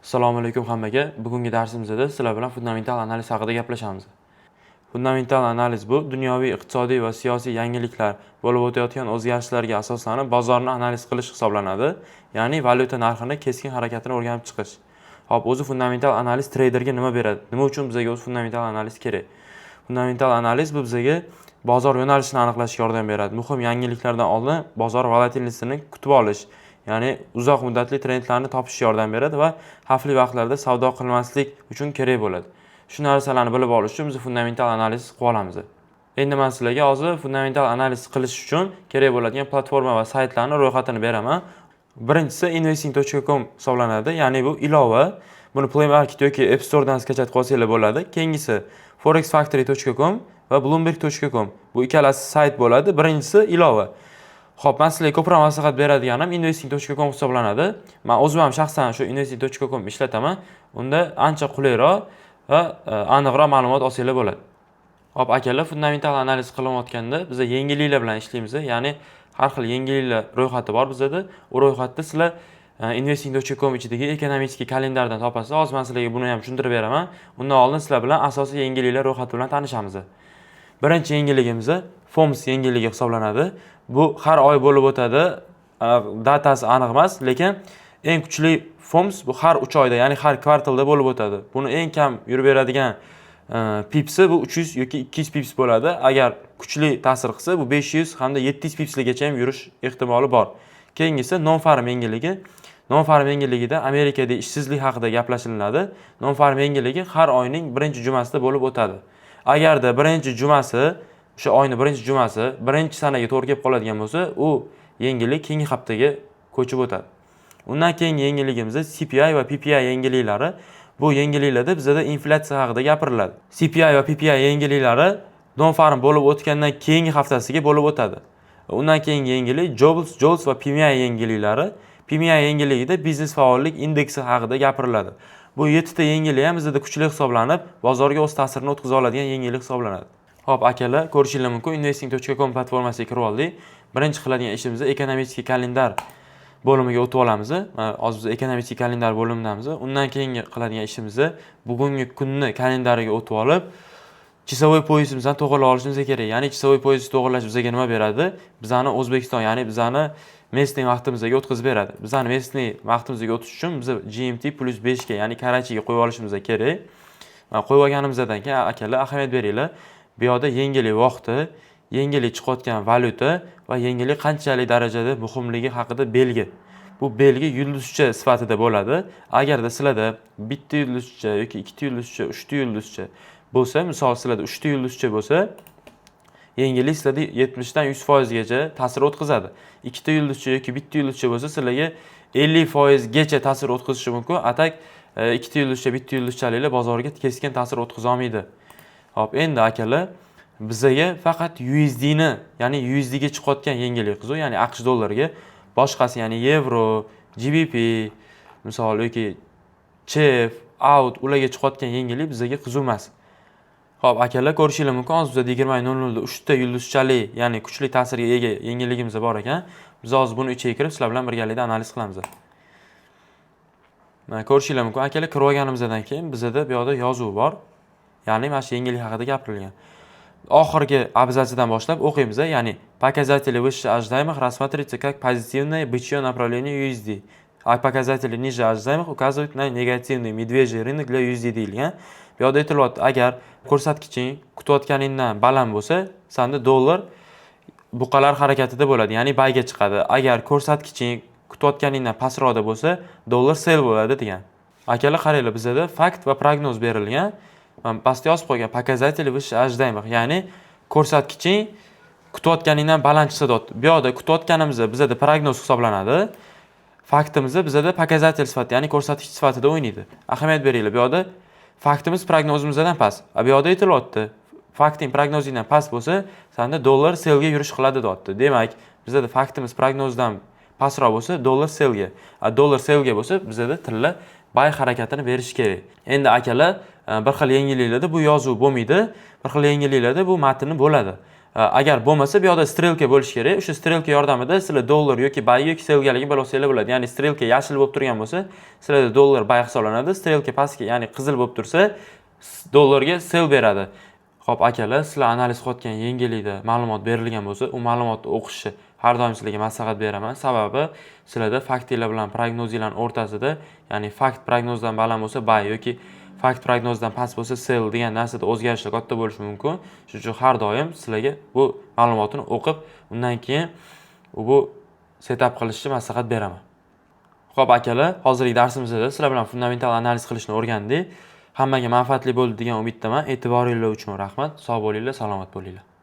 Assalomu alaykum hammaga. Bugungi darsimizda sizlar bilan fundamental analiz haqida gaplashamiz. Fundamental analiz bu dunyoviy iqtisodiy va siyosiy yangiliklar bo'lib o'tayotgan o'zgarishlarga asoslanib bozorni analiz qilish hisoblanadi. Ya'ni valyuta narxini keskin harakatini o'rganib chiqish. Xo'p, o'zi fundamental analiz treyderga nima beradi? Nima uchun bizga o'zi fundamental analiz kerak? Fundamental analiz bu bizga bozor yo'nalishini aniqlashga yordam beradi. Muhim yangiliklardan oldin bozor volatilligini kutib olish, ya'ni uzoq muddatli trendlarni topishga yordam beradi va xavfli vaqtlarda savdo qilmaslik uchun kerak bo'ladi. Shu narsalarni bilib olish uchun biz fundamental analiz qilib olamiz. Endi men sizlarga hozir fundamental analiz qilish uchun kerak bo'ladigan platforma va saytlarni ro'yxatini beraman. Birinchisi investing.com hisoblanadi, ya'ni bu ilova. Buni Play Market yoki App Store dan skachat qilsangiz bo'ladi. Keyingisi forexfactory.com va bloomberg.com. Bu ikkalasi sayt bo'ladi. Birinchisi ilova. Xo'p, men sizlarga ko'proq maslahat beradiganim investing.com hisoblanadi. Men o'zim ham shaxsan shu investing.com ishlataman. Unda ancha qulayroq va aniqroq ma'lumot olsanglar bo'ladi. Xo'p, akalar, fundamental analiz qilayotganda biz yengilliklar bilan ishlaymiz. Ya'ni har xil yengilliklar ro'yxati bor bizda. U ro'yxatda sizlar investing.com ichidagi ekonomik kalendardan topasiz. Hozir men sizlarga buni ham tushuntirib beraman. Undan oldin sizlar bilan asosiy yengilliklar ro'yxati bilan tanishamiz. Birinchi yengilligimiz FOMS yengilligi hisoblanadi. Bu har oy bo'lib o'tadi. Datasi aniq emas, lekin eng kuchli FOMS bu har 3 oyda, ya'ni har kvartalda bo'lib o'tadi. Buni eng kam yurib beradigan pipsi bu 300 yoki 200 pips bo'ladi. Agar kuchli ta'sir qilsa, bu 500 hamda 700 pipslargacha ham yurish ehtimoli bor. Keyingisi non-farm yengilligi. Non-farm yengilligida Amerikada ishsizlik haqida gaplashiladi. Non-farm yengilligi har oyning birinchi jumasida bo'lib o'tadi. Agarda birinchi jumasi, o'sha oyning birinchi jumasi birinchi sanaga to'g'ri kelib qoladigan bo'lsa, u yengillik keyingi haftaga ko'chib o'tadi. Undan keyingi yengilligimiz CPI va PPI yengilliklari. Bu yengilliklarda bizda inflyatsiya haqida gapiriladi. CPI va PPI yengilliklari non-farm bo'lib o'tgandan keyingi haftasiga bo'lib o'tadi. Undan keyingi yengillik Jobs va PMI yengilliklari. PMI yengilligida biznes faollik indeksi haqida gapiriladi. Bu 7 ta yengillik ham bizda kuchli hisoblanib, bozorga o'z ta'sirini o'tkaza oladigan yengillik hisoblanadi. Xo'p, akalar, ko'rishingiz mumkin, investing.com platformasiga kirib oldik. Birinchi qiladigan ishimiz ekonomik kalendar bo'limiga o'tib olamiz. Hozir biz ekonomik kalendar bo'limidamiz. Undan keyingi qiladigan ishimiz bugungi kunni kalendariga o'tib olib, chisovoy poyezimizni to'g'rilab olishimiz kerak. Ya'ni chisovoy poyezni to'g'irlash bizga nima beradi? Bizani O'zbekiston, ya'ni bizani местный vaqtimizga o'tkazib beradi. Bizani местный vaqtimizga o'tish uchun biz GMT +5 ga, ya'ni Karachiga qo'yib olishimiz kerak. Qo'yib olganimizdan keyin akalar ahamiyat beringlar. Bu yerda yengillik vaqti, yengillik chiqayotgan valyuta va yengillik qanchalik darajada muhimligi haqida belgi. Bu belgi yulduzcha sifatida bo'ladi. Agarda sizlarda bitta yulduzcha yoki ikkita yulduzcha, uchta yulduzcha bo'lsa, misol sizlarda uchta yulduzcha bo'lsa, yengillik sizlarda 70 dan 100% gacha ta'sir o'tkazadi. Ikkita yulduzcha yoki bitta yulduzcha bo'lsa, sizlarga 50% gacha ta'sir o'tkazishi mumkin. Atak ikkita yulduzcha, bitta yulduzchaliklar bozorga keskin ta'sir o'tkaza olmaydi. Xo'p, endi akalar, bizga faqat USD ni, ya'ni USD ga chiqayotgan yengillik qiziq, ya'ni AQSh dollariga, boshqasi, ya'ni yevro, GBP, misol yoki CHF, AUD ularga chiqayotgan yengillik bizga qiziq emas. Xo'p, akalar, ko'rishingiz mumkin, hozir bizda 20:00 da 3 ta yulduzchali, ya'ni kuchli ta'sirga ega yengilligimiz bor ekan. Biz hozir buni ichiga kirib, sizlar bilan birgalikda analiz qilamiz. Mana ko'rishingiz mumkin, akalar, kirib olganimizdan keyin bizda bu yerda yozuv bor. Ya'ni mana shu yengillik haqida gapirilgan. Oxirgi abzatsidan boshlab o'qiymiz, ya'ni показатели выше ожидаемых рассматриваются как позитивное бычье направление USD. А показатели ниже ожидаемых указывают на негативный медвежий рынок для USD deyilgan. Bu yerda aytilyapti, agar ko'rsatkiching kutayotganingdan baland bo'lsa, senda dollar buqalar harakatida bo'ladi, ya'ni bayga chiqadi. Agar ko'rsatkiching kutayotganingdan pastroqda bo'lsa, dollar sell bo'ladi degan. Akalar, qaranglar, bizda fakt va prognoz berilgan. Men pastga yozib qo'ygan показатели выше ожидаемых, ya'ni ko'rsatkiching kutayotganingdan baland chiqsa deyapti. Bu yerda kutayotganimiz bizda prognoz hisoblanadi. Faktimiz bizda показатель sifatida, ya'ni ko'rsatkich sifatida o'ynaydi. Ahamiyat beringlar, bu yerda faktimiz prognozimizdan past. Bu yerda aytilyapti, fakting prognozingdan past bo'lsa, senda dollar sellga yurish qiladi deyapti. Demak, bizda faktimiz prognozdan pastroq bo'lsa, dollar sellga. Dollar sellga bo'lsa, bizda tilla bay harakatini berish kerak. Endi akalar, bir xil yengilliklarda bu yozuv bo'lmaydi, bir xil yengilliklarda bu matnni bo'ladi. Agar bo'lmasa, bu yoqda strelka bo'lishi kerak. O'sha strelka yordamida sizlar dollar yoki bay yoki selgaligi bilsanglar bo'ladi. Ya'ni strelka yashil bo'lib turgan bo'lsa, sizlarda dollar bay hisoblanadi. Strelka pastga, ya'ni qizil bo'lib tursa, dollarga sel beradi. Xo'p, akalar, sizlar analiz qilayotgan yengillikda ma'lumot berilgan bo'lsa, u ma'lumotni o'qishni har doim sizlarga maslahat beraman. Sababi, sizlarda faktlar bilan prognozlarning o'rtasida, ya'ni fakt prognozdan baland bo'lsa bay yoki fakt prognozdan past bo'lsa sell degan narsada o'zgarishlar katta bo'lishi mumkin. Shuning uchun har doim sizlarga bu ma'lumotni o'qib, undan keyin bu setup qilishni maslahat beraman. Xo'p, akalar, hozirgi darsimizda sizlar bilan fundamental analiz qilishni o'rgandik. Hammaga manfaatli bo'ldi degan umiddaman. E'tiboringiz uchun rahmat. Sog' bo'linglar, salomat bo'linglar.